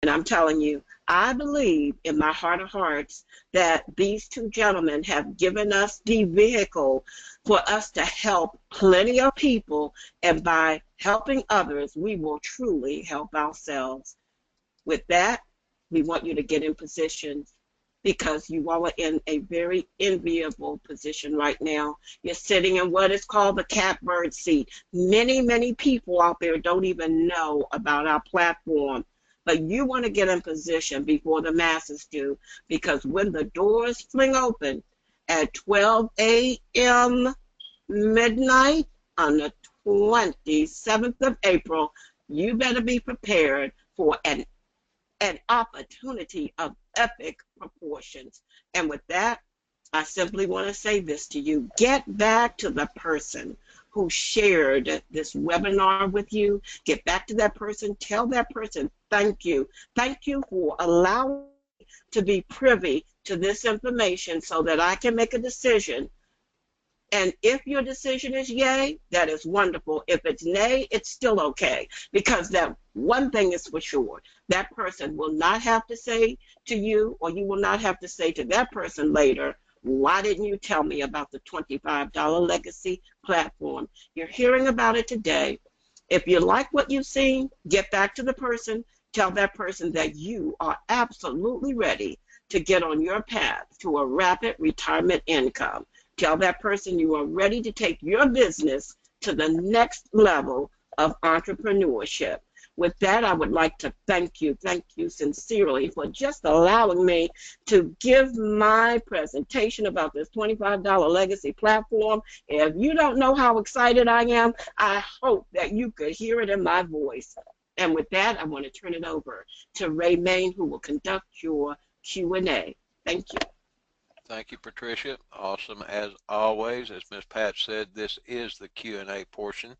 And I'm telling you, I believe in my heart of hearts that these two gentlemen have given us the vehicle for us to help plenty of people. And by helping others, we will truly help ourselves. With that, we want you to get in position because you all are in a very enviable position right now. You're sitting in what is called the catbird seat. Many, many people out there don't even know about our platform, but you want to get in position before the masses do, because when the doors fling open at 12 a.m. midnight on the 27th of April, you better be prepared for an opportunity of epic proportions. And with that, I simply want to say this to you. Get back to the person who shared this webinar with you. Get back to that person. Tell that person, thank you. Thank you for allowing me to be privy to this information so that I can make a decision. And if your decision is yay, that is wonderful. If it's nay, it's still okay. Because that one thing is for sure. That person will not have to say to you, or you will not have to say to that person later, why didn't you tell me about the $25 legacy platform? You're hearing about it today. If you like what you've seen, get back to the person. Tell that person that you are absolutely ready to get on your path to a rapid retirement income. Tell that person you are ready to take your business to the next level of entrepreneurship. With that, I would like to thank you sincerely for just allowing me to give my presentation about this $25 legacy platform. If you don't know how excited I am, I hope that you could hear it in my voice. And with that, I want to turn it over to Ray Main, who will conduct your Q&A. Thank you. Thank you, Patricia. Awesome as always. As Ms. Pat said, this is the Q&A portion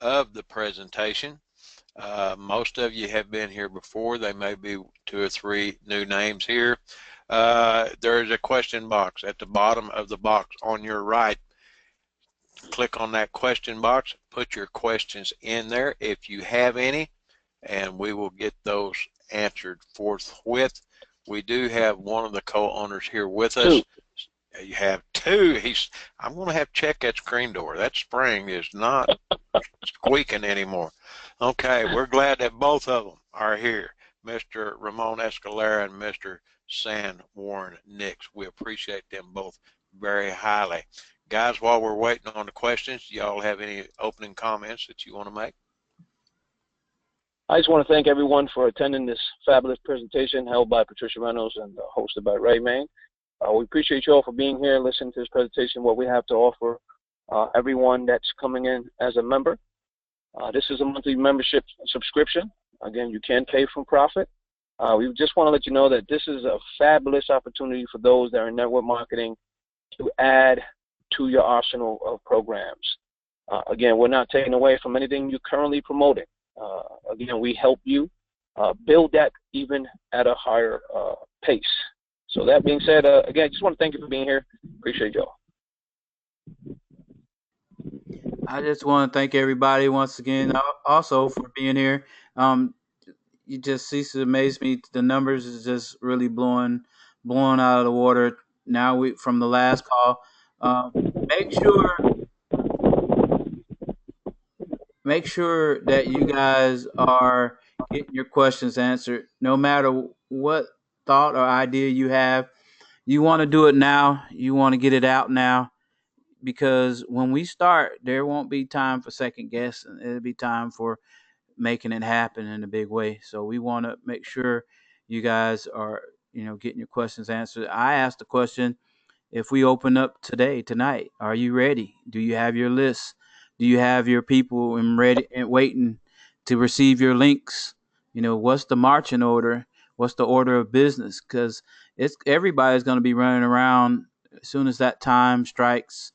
of the presentation. Most of you have been here before. There may be 2 or 3 new names here. There is a question box at the bottom of the box on your right. Click on that question box, put your questions in there if you have any, and we will get those answered forthwith. We do have one of the co-owners here with us. You have 2. I'm going to have to check that screen door. That spring is not squeaking anymore. Okay, we're glad that both of them are here, Mr. Ramon Escalera and Mr. San Warren Nix. We appreciate them both very highly. Guys, while we're waiting on the questions, y'all have any opening comments that you want to make? I just want to thank everyone for attending this fabulous presentation held by Patricia Reynolds and hosted by Ray Main. We appreciate you all for being here, listening to this presentation, what we have to offer everyone that's coming in as a member. This is a monthly membership subscription. Again, you can pay from profit. We just want to let you know that this is a fabulous opportunity for those that are in network marketing to add to your arsenal of programs. Again, we're not taking away from anything you're currently promoting. Again, we help you build that even at a higher pace. So that being said, again, I just want to thank you for being here. Appreciate y'all. I just want to thank everybody once again also for being here. You just cease to amaze me. The numbers is just really blowing out of the water now from the last call. Make sure that you guys are getting your questions answered, no matter what thought or idea you have. You want to do it now. You want to get it out now, because when we start, there won't be time for second guessing. It'll be time for making it happen in a big way. So we want to make sure you guys are, getting your questions answered. I asked the question, if we open up tonight, are you ready? Do you have your list? Do you have your people ready and waiting to receive your links? What's the marching order? What's the order of business? Because everybody's going to be running around as soon as that time strikes.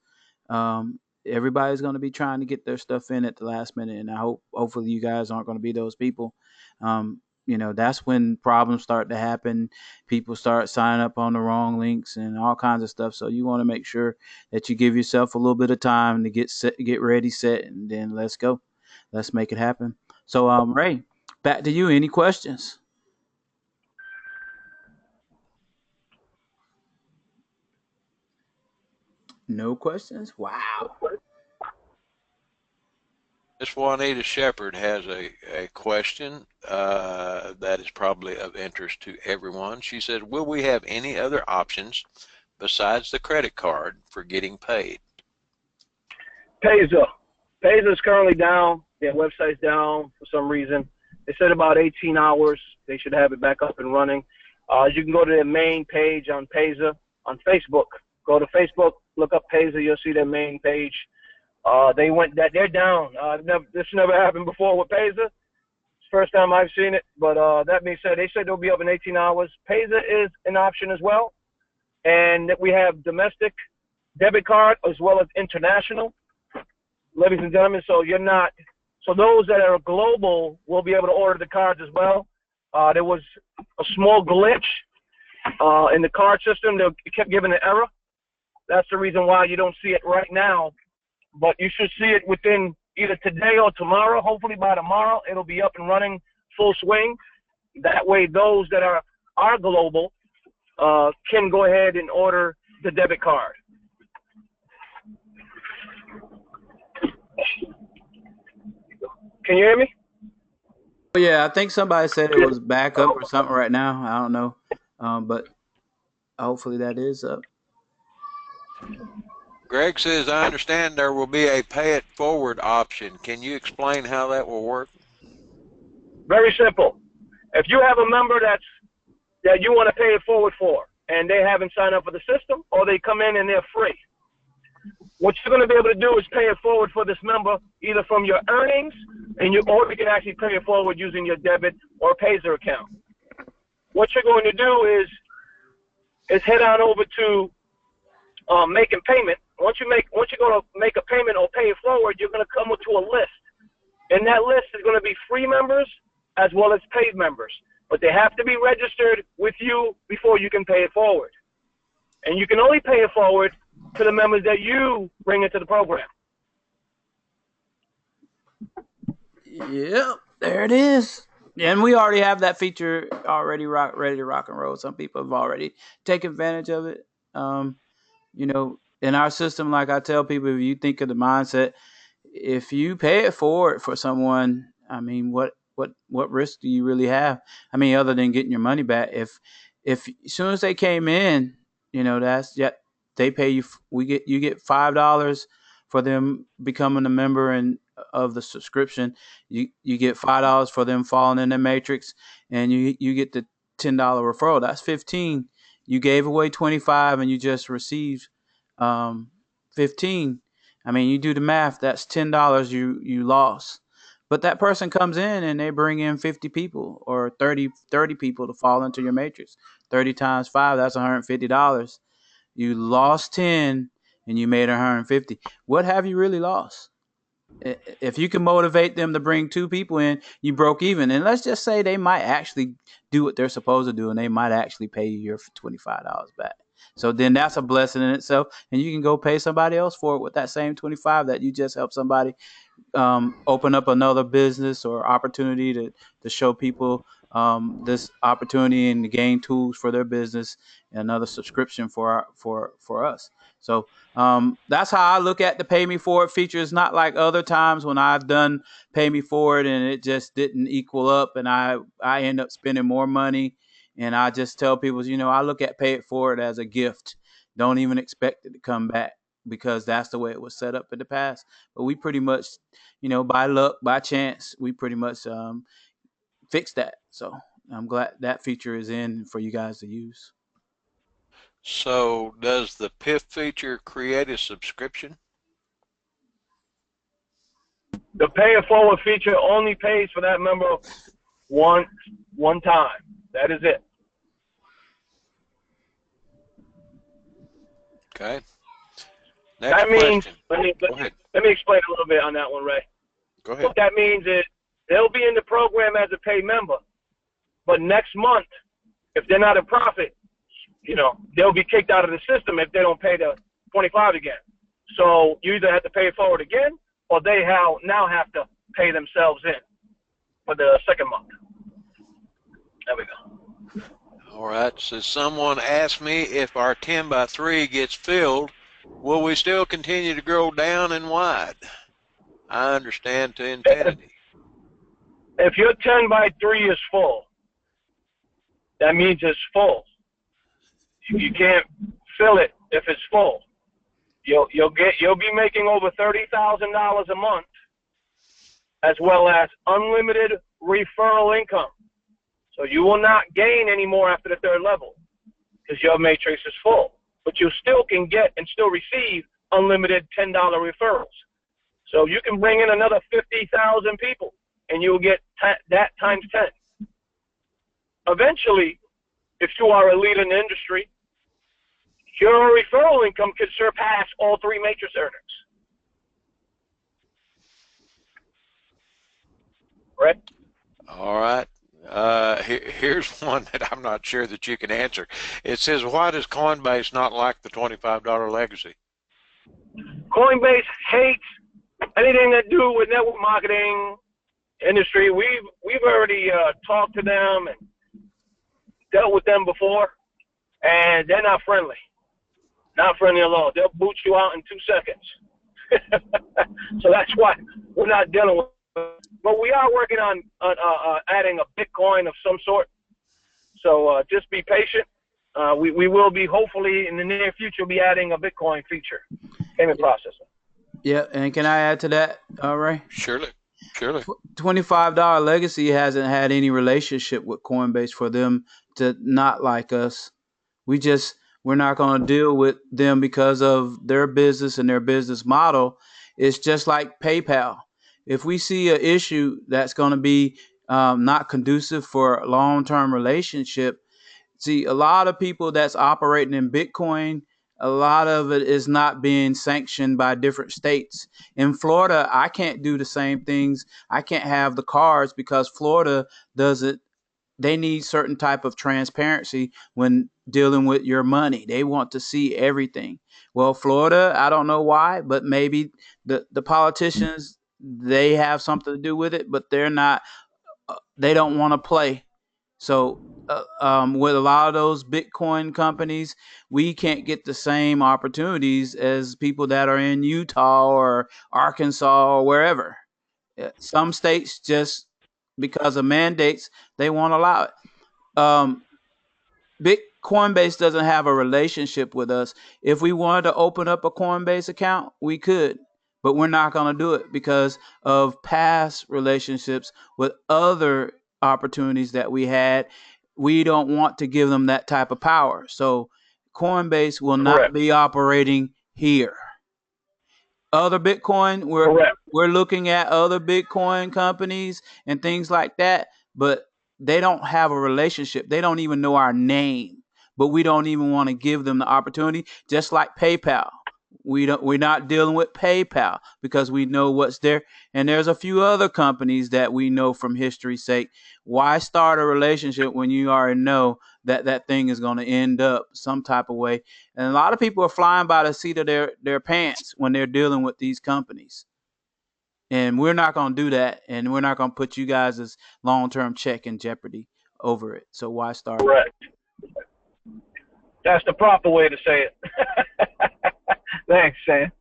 Everybody's going to be trying to get their stuff in at the last minute, and hopefully you guys aren't going to be those people. That's when problems start to happen. People start signing up on the wrong links and all kinds of stuff. So you want to make sure that you give yourself a little bit of time to get ready, set, and then let's go. Let's make it happen. So, Ray, back to you. Any questions? No questions? Wow. Miss Juanita Shepherd has a question that is probably of interest to everyone. She said, will we have any other options besides the credit card for getting paid? Payza. Payza is currently down. Their website's down for some reason. They said about 18 hours. They should have it back up and running. You can go to their main page on Payza on Facebook. Go to Facebook, look up Payza. You'll see their main page. They're down. This never happened before with Payza. It's the first time I've seen it. But that being said, they said they'll be up in 18 hours. Payza is an option as well. And we have domestic debit card as well as international. Ladies and gentlemen, so those that are global will be able to order the cards as well. There was a small glitch in the card system. It kept giving an error. That's the reason why you don't see it right now. But you should see it within either today or tomorrow. Hopefully by tomorrow, it'll be up and running full swing. That way, those that are global can go ahead and order the debit card. Can you hear me? Yeah, I think somebody said it was back up or something right now. I don't know. But hopefully that is up. Greg says, I understand there will be a pay it forward option. Can you explain how that will work? Very simple. If you have a member that you want to pay it forward for, and they haven't signed up for the system, or they come in and they're free, what you're going to be able to do is pay it forward for this member either from your earnings, or you can actually pay it forward using your debit or Payzer account. What you're going to do is head on over to making payment. Once you're going to make a payment or pay it forward, you're going to come to a list. And that list is going to be free members as well as paid members. But they have to be registered with you before you can pay it forward. And you can only pay it forward to the members that you bring into the program. Yep, there it is. And we already have that feature already ready to rock and roll. Some people have already taken advantage of it. In our system, like I tell people, if you think of the mindset, if you pay it forward for someone, I mean, what risk do you really have? I mean, other than getting your money back. If as soon as they came in, they pay you. You get $5 for them becoming a member of the subscription. You get $5 for them falling in the matrix, and you get the $10 referral. That's 15. You gave away 25, and you just received 15. I mean, you do the math. That's $10 you lost. But that person comes in and they bring in 50 people or 30 people to fall into your matrix. 30 times 5, that's $150. You lost 10 and you made 150. What have you really lost? If you can motivate them to bring 2 people in, you broke even. And let's just say they might actually do what they're supposed to do, and they might actually pay you your $25 back. So then that's a blessing in itself, and you can go pay somebody else for it with that same 25 that you just helped somebody open up another business or opportunity to show people this opportunity and to gain tools for their business and another subscription for us. So that's how I look at the pay me for it feature. It's not like other times when I've done pay me for it and it just didn't equal up and I end up spending more money. And I just tell people, I look at pay it forward as a gift. Don't even expect it to come back, because that's the way it was set up in the past. But we pretty much, by luck, by chance, we pretty much fixed that. So I'm glad that feature is in for you guys to use. So does the PIF feature create a subscription? The pay it forward feature only pays for that member one time. That is it. Okay. That means, question. let me explain a little bit on that one, Ray. Go ahead. What that means is they'll be in the program as a paid member, but next month, if they're not a profit, they'll be kicked out of the system if they don't pay the 25 again. So you either have to pay it forward again, or they now have to pay themselves in for the second month. There we go. All right. So someone asked me if our 10 by 3 gets filled, will we still continue to grow down and wide? I understand to infinity. If your 10 by 3 is full, that means it's full. You can't fill it if it's full. You'll be making over $30,000 a month, as well as unlimited referral income. So you will not gain any more after the third level because your matrix is full. But you still can get and still receive unlimited $10 referrals. So you can bring in another 50,000 people, and you'll get that times 10. Eventually, if you are a leader in the industry, your referral income could surpass all 3 matrix earners. Right? All right. Here's one that I'm not sure that you can answer. It says, why does Coinbase not like the $25 legacy? Coinbase hates anything to do with network marketing industry. We've already talked to them and dealt with them before, and they're not friendly. Not friendly at all. They'll boot you out in 2 seconds. So that's why we're not dealing with them. But we are working on adding a Bitcoin of some sort. So just be patient. We will be, hopefully, in the near future, be adding a Bitcoin feature, payment processing. Yeah, and can I add to that, Ray? Surely. $25 legacy hasn't had any relationship with Coinbase for them to not like us. We're not going to deal with them because of their business and their business model. It's just like PayPal. If we see an issue that's going to be not conducive for a long-term relationship, see, a lot of people that's operating in Bitcoin, a lot of it is not being sanctioned by different states. In Florida, I can't do the same things. I can't have the cards because Florida doesn't. They need certain type of transparency when dealing with your money. They want to see everything. Well, Florida, I don't know why, but maybe the politicians, they have something to do with it, but they're not. They don't want to play. So with a lot of those Bitcoin companies, we can't get the same opportunities as people that are in Utah or Arkansas or wherever. Some states just because of mandates, they won't allow it. Coinbase doesn't have a relationship with us. If we wanted to open up a Coinbase account, we could, but we're not going to do it because of past relationships with other opportunities that we had. We don't want to give them that type of power. So Coinbase will not be operating here. Other Bitcoin, we're looking at other Bitcoin companies and things like that, but they don't have a relationship. They don't even know our name, but we don't even want to give them the opportunity. Just like PayPal, we're not dealing with PayPal because we know what's there. And there's a few other companies that we know from history's sake. Why start a relationship when you already know that thing is going to end up some type of way? And a lot of people are flying by the seat of their pants when they're dealing with these companies. And we're not going to do that. And we're not going to put you guys' long-term check in jeopardy over it. So why start? Correct. That's the proper way to say it. Thanks, Sam.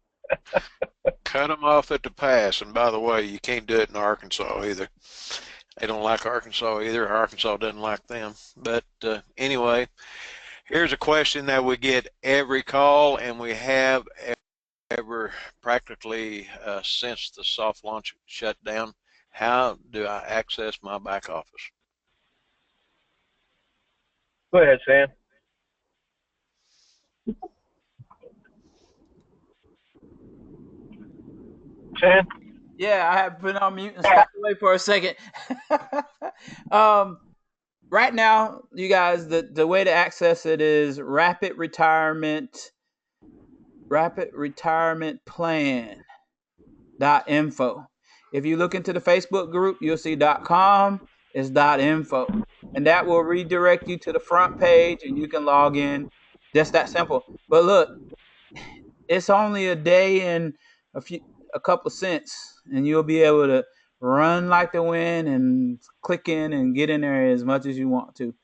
Cut them off at the pass. And by the way, you can't do it in Arkansas either. They don't like Arkansas either. Arkansas doesn't like them. But anyway, here's a question that we get every call, and we have ever practically since the soft launch shut down. How do I access my back office? Go ahead, Sam. Sam? Yeah, I have been on mute and stepped away for a second. Right now, you guys, the way to access it is rapid retirement plan.info. If you look into the Facebook group, you'll see .com is .info. And that will redirect you to the front page and you can log in. Just that simple. But look, it's only a day and a couple of cents, and you'll be able to run like the wind and click in and get in there as much as you want to.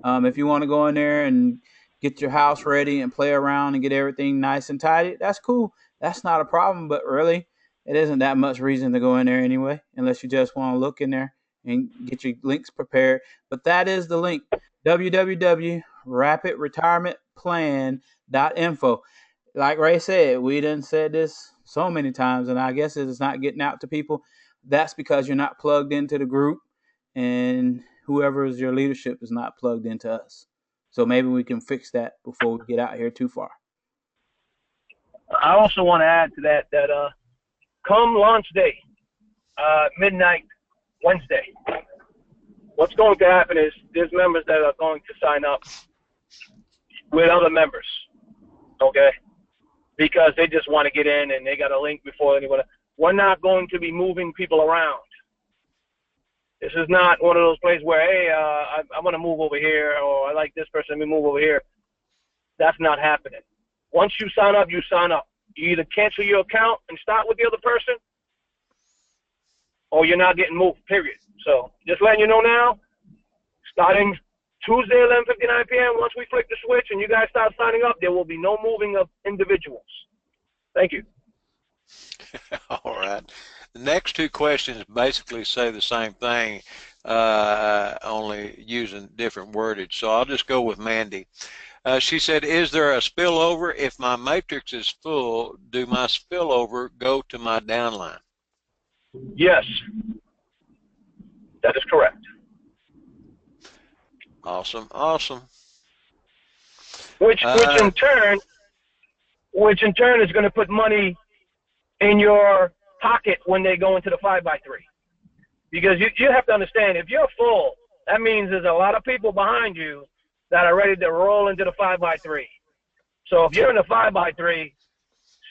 If you want to go in there and get your house ready and play around and get everything nice and tidy, that's cool. That's not a problem. But really, it isn't that much reason to go in there anyway, unless you just want to look in there and get your links prepared. But that is the link: www.rapidretirementplan.info. Like Ray said, we done said this so many times, and I guess it's not getting out to people. That's because you're not plugged into the group, and whoever is your leadership is not plugged into us. So maybe we can fix that before we get out here too far. I also want to add to that come launch day, midnight Wednesday, what's going to happen is there's members that are going to sign up with other members, okay? Because they just want to get in and they got a link before anyone. We're not going to be moving people around. This is not one of those places where, hey, I want to move over here, or I like this person, let me move over here. That's not happening. Once you sign up, you sign up. You either cancel your account and start with the other person, or you're not getting moved, period. So just letting you know now, starting Tuesday, 11:59 p.m., once we flick the switch and you guys start signing up, there will be no moving of individuals. Thank you. All right. The next two questions basically say the same thing, only using different wordage. So I'll just go with Mandy. She said, is there a spillover? If my matrix is full, do my spillover go to my downline? Yes, that is correct. Awesome, awesome. Which in turn is going to put money in your pocket when they go into the 5x3. Because you have to understand, if you're full, that means there's a lot of people behind you that are ready to roll into the 5x3. So if you're in the 5x3,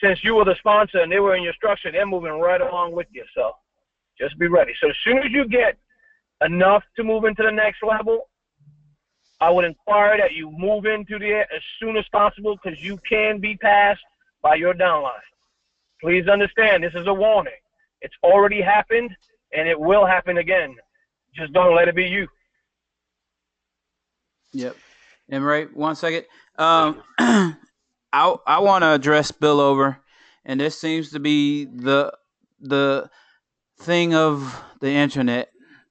since you were the sponsor and they were in your structure, they're moving right along with you. So just be ready. So as soon as you get enough to move into the next level, I would inquire that you move into there as soon as possible, because you can be passed by your downline. Please understand, this is a warning. It's already happened, and it will happen again. Just don't let it be you. Yep. And Ray, 1 second. I want to address spillover, and this seems to be the thing of the internet.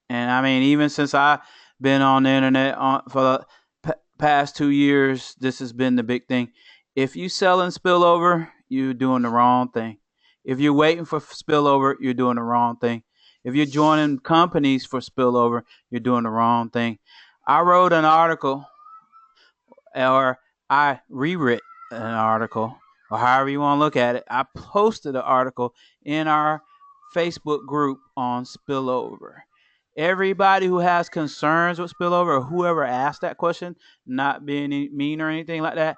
And I mean, even since I've been on the internet for the past 2 years, this has been the big thing. If you selling spillover, you're doing the wrong thing. If you're waiting for spillover, you're doing the wrong thing. If you're joining companies for spillover, you're doing the wrong thing. I wrote an article, or I rewrote an article, or however you want to look at it. I posted an article in our Facebook group on spillover. Everybody who has concerns with spillover, or whoever asked that question, not being mean or anything like that,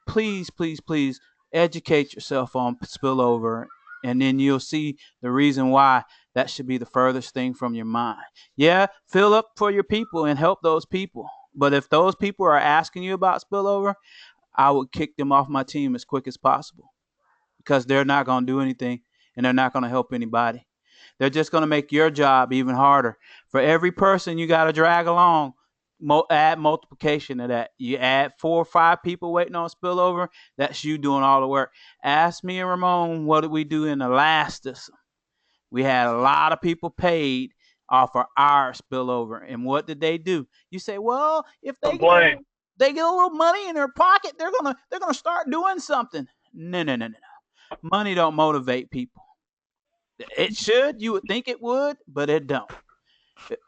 please, please, please educate yourself on spillover, and then you'll see the reason why that should be the furthest thing from your mind. Yeah, fill up for your people and help those people. But if those people are asking you about spillover, I would kick them off my team as quick as possible, because they're not going to do anything and they're not going to help anybody. They're just going to make your job even harder. For every person you got to drag along, add multiplication to that. You add 4 or 5 people waiting on spillover, that's you doing all the work. Ask me and Ramon, what did we do in the last system? We had a lot of people paid off of our spillover. And what did they do? You say, well, if they get a little money in their pocket, they're gonna start doing something. No. Money don't motivate people. It should. You would think it would, but it don't. It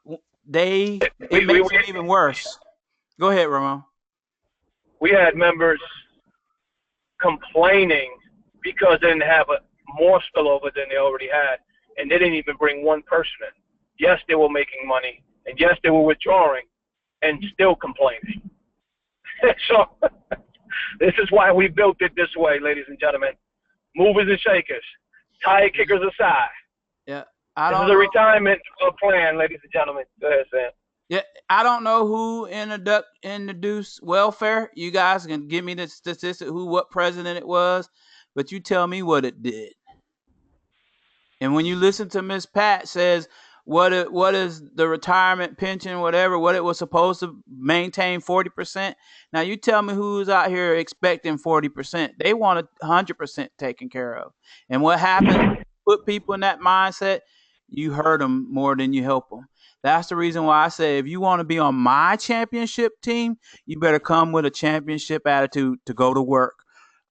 makes it even worse. Go ahead, Ramon. We had members complaining because they didn't have more spillover than they already had, and they didn't even bring one person in. Yes, they were making money, and yes, they were withdrawing, and still complaining. So this is why we built it this way, ladies and gentlemen. Movers and shakers, tire kickers aside. Yeah, this is a retirement plan, ladies and gentlemen. Go ahead, Sam. Yeah, I don't know who introduced welfare. You guys can give me the statistic, what president it was, but you tell me what it did. And when you listen to Miss Pat says, what is the retirement pension, whatever, what it was supposed to maintain 40%. Now you tell me who's out here expecting 40%. They want 100% taken care of. And what happens, put people in that mindset, you hurt them more than you help them. That's the reason why I say if you want to be on my championship team, you better come with a championship attitude to go to work.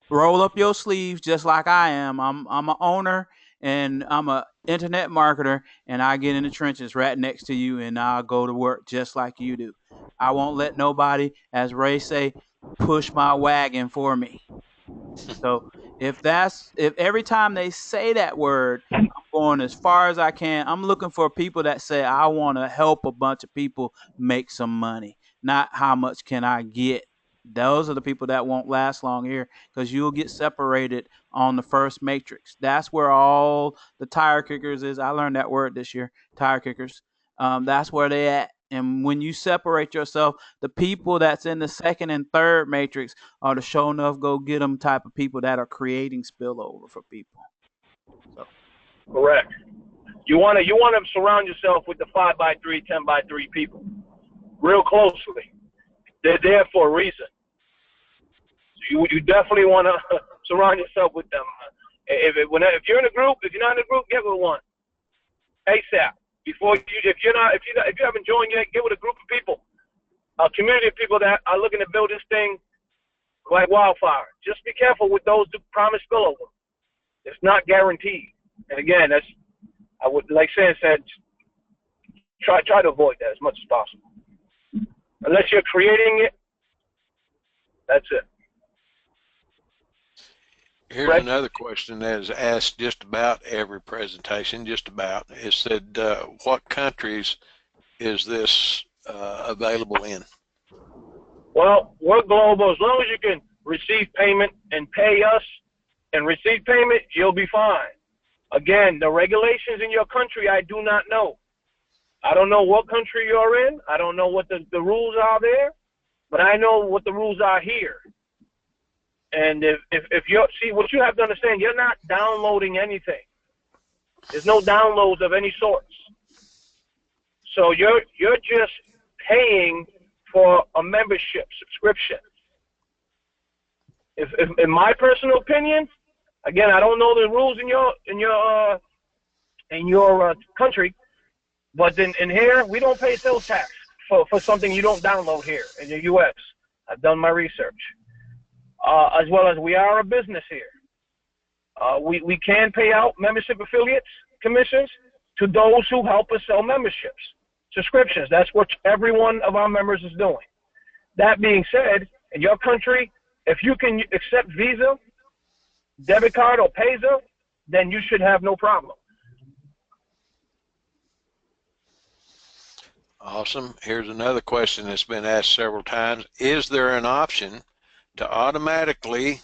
Roll up your sleeves just like I am. I'm an owner and I'm a internet marketer, and I get in the trenches right next to you, and I'll go to work just like you do. I won't let nobody, as Ray say, push my wagon for me. So if every time they say that word, I'm going as far as I can. I'm looking for people that say I want to help a bunch of people make some money, not how much can I get. Those are the people that won't last long here because you'll get separated on the first matrix. That's where all the tire kickers is. I learned that word this year, tire kickers. That's where they at. And when you separate yourself, the people that's in the second and third matrix are the show enough go get them type of people that are creating spillover for people. So. Correct. You want to surround yourself with the 5x3, 10x3 people, real closely. They're there for a reason. So you definitely want to surround yourself with them. If you're in a group, if you're not in a group, get with one ASAP. If you haven't joined yet, get with a group of people, a community of people that are looking to build this thing like wildfire. Just be careful with those who promise spillover. It's not guaranteed. And again, I would, like Sam said, try to avoid that as much as possible. Unless you're creating it, that's it. Here's another question that is asked just about every presentation, just about. It said, what countries is this available in? Well, we're global. As long as you can receive payment and pay us and receive payment, you'll be fine. Again, the regulations in your country, I do not know. I don't know what country you're in. I don't know what the rules are there, but I know what the rules are here. And if you're, see, what you have to understand, you're not downloading anything. There's no downloads of any sorts. So you're just paying for a membership subscription. If in my personal opinion, again, I don't know the rules in your country, but in here we don't pay sales tax for something you don't download here in the U.S. I've done my research. As well as we are a business here. We can pay out membership affiliates commissions to those who help us sell memberships, subscriptions. That's what every one of our members is doing. That being said, in your country, if you can accept Visa, debit card, or Payza, then you should have no problem. Awesome. Here's another question that's been asked several times. Is there an option to automatically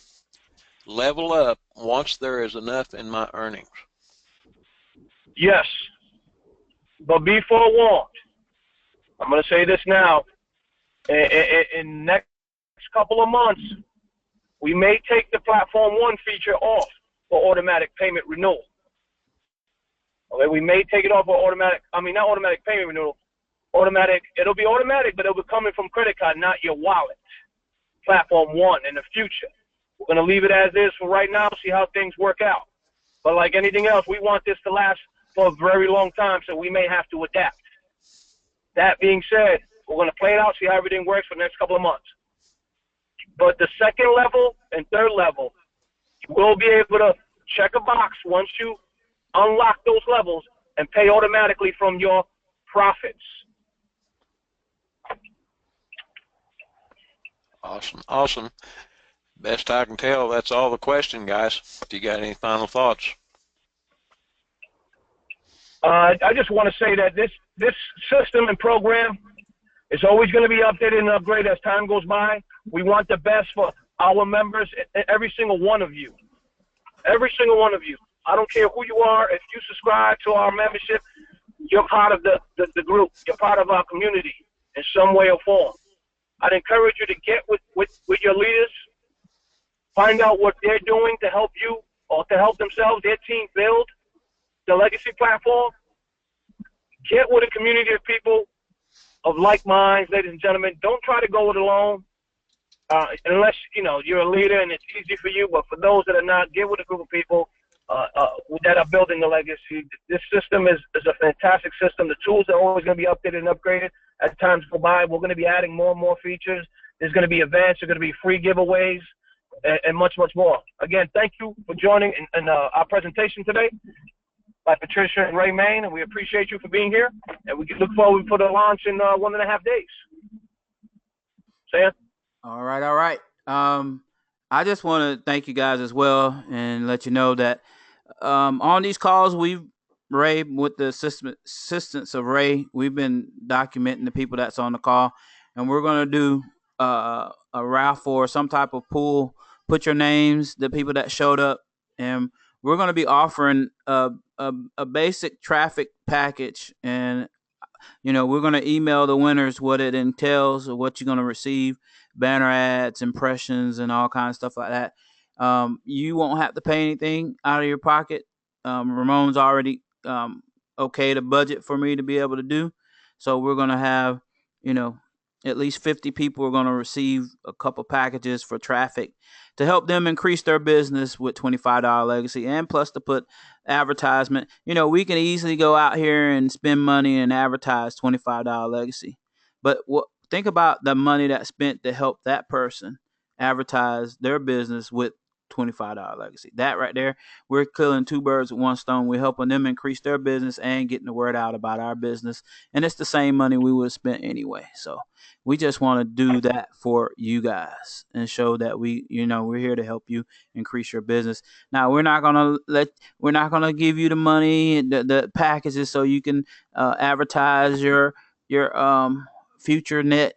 level up once there is enough in my earnings? Yes, but be forewarned. I'm going to say this now. In next couple of months, we may take the Platform 1 feature off for automatic payment renewal. Okay, we may take it off for not automatic payment renewal, it'll be automatic, but it'll be coming from credit card, not your wallet. Platform 1 in the future. We're going to leave it as is for right now, see how things work out. But like anything else, we want this to last for a very long time, so we may have to adapt. That being said, we're going to play it out, see how everything works for the next couple of months. But the second level and third level, you will be able to check a box once you unlock those levels and pay automatically from your profits. Awesome. Best I can tell, that's all the question, guys. If you got any final thoughts? I just want to say that this system and program is always going to be updated and upgraded as time goes by. We want the best for our members, every single one of you. Every single one of you. I don't care who you are. If you subscribe to our membership, you're part of the group. You're part of our community in some way or form. I'd encourage you to get with your leaders, find out what they're doing to help you or to help themselves, their team build the legacy platform. Get with a community of people of like minds, ladies and gentlemen. Don't try to go it alone. Unless you're a leader and it's easy for you, but for those that are not, get with a group of people that are building a legacy. This system is a fantastic system. The tools are always going to be updated and upgraded as times go by. We're going to be adding more and more features. There's going to be events. There's going to be free giveaways and much, much more. Again, thank you for joining in our presentation today by Patricia and Ray Main, and we appreciate you for being here. And we look forward for the launch in 1.5 days. Sam? All right, all right. I just want to thank you guys as well and let you know that on these calls, Ray, with the assistance of Ray, we've been documenting the people that's on the call, and we're going to do a raffle or some type of pool. Put your names, the people that showed up, and we're going to be offering a basic traffic package, and we're going to email the winners what it entails or what you're going to receive: banner ads, impressions, and all kinds of stuff like that. You won't have to pay anything out of your pocket. Ramon's already okayed a budget for me to be able to do. So we're going to have, at least 50 people are going to receive a couple packages for traffic to help them increase their business with $25 legacy, and plus to put advertisement. We can easily go out here and spend money and advertise $25 legacy. But think about the money that's spent to help that person advertise their business with $25 legacy. That right there, we're killing two birds with one stone. We're helping them increase their business and getting the word out about our business. And it's the same money we would have spent anyway. So we just want to do that for you guys and show that we're here to help you increase your business. Now we're not gonna give you the money, the packages, so you can advertise your future net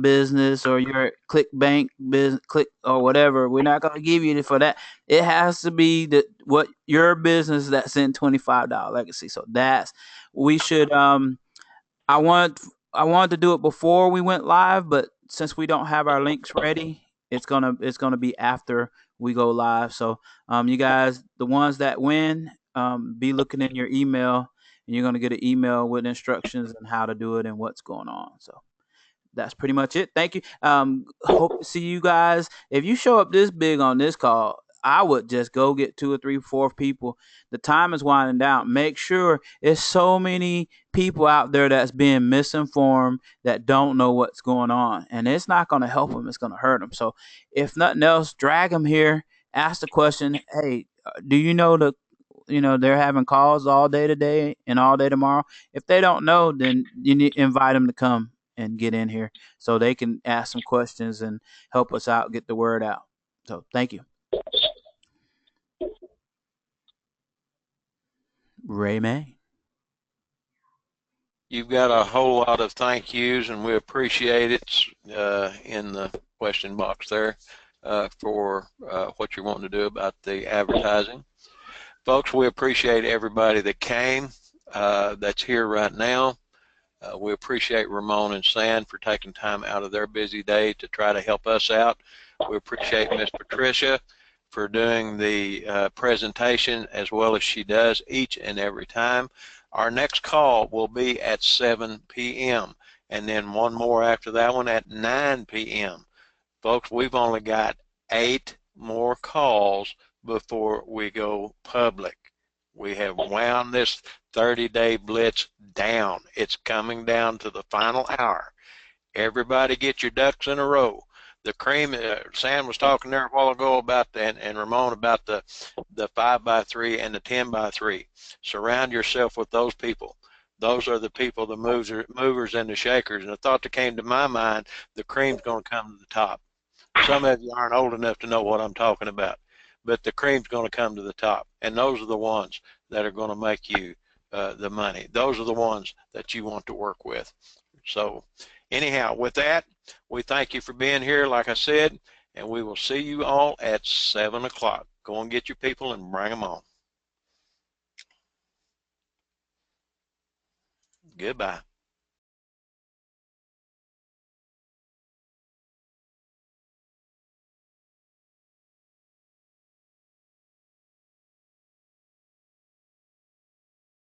business or your ClickBank business, click or whatever. We're not going to give you it for that. It has to be what your business that's in $25 legacy. So we should. I wanted to do it before we went live, but since we don't have our links ready, it's gonna be after we go live. So you guys, the ones that win, be looking in your email, and you're gonna get an email with instructions on how to do it and what's going on. So that's pretty much it. Thank you. Hope to see you guys. If you show up this big on this call, I would just go get 2 or 3, 4 people. The time is winding down. Make sure there's so many people out there that's being misinformed, that don't know what's going on, and it's not going to help them. It's going to hurt them. So if nothing else, drag them here. Ask the question, hey, do you know they're having calls all day today and all day tomorrow? If they don't know, then you need to invite them to come and get in here so they can ask some questions and help us out, get the word out. So thank you. Ray May. You've got a whole lot of thank yous, and we appreciate it in the question box there for what you're wanting to do about the advertising. Folks, we appreciate everybody that came that's here right now. We appreciate Ramon and San for taking time out of their busy day to try to help us out. We appreciate Miss Patricia for doing the presentation as well as she does each and every time. Our next call will be at 7 p.m. and then one more after that one at 9 p.m. Folks, we've only got 8 more calls before we go public. We have wound this 30-day blitz down. It's coming down to the final hour. Everybody get your ducks in a row. The cream, Sam was talking there a while ago about that, and Ramon about the 5x3 and the 10x3. Surround yourself with those people. Those are the people, the movers and the shakers. And the thought that came to my mind, the cream's going to come to the top. Some of you aren't old enough to know what I'm talking about, but the cream's going to come to the top. And those are the ones that are going to make you the money. Those are the ones that you want to work with. So anyhow, with that, we thank you for being here, like I said, and we will see you all at 7 o'clock. Go and get your people and bring them on. Goodbye.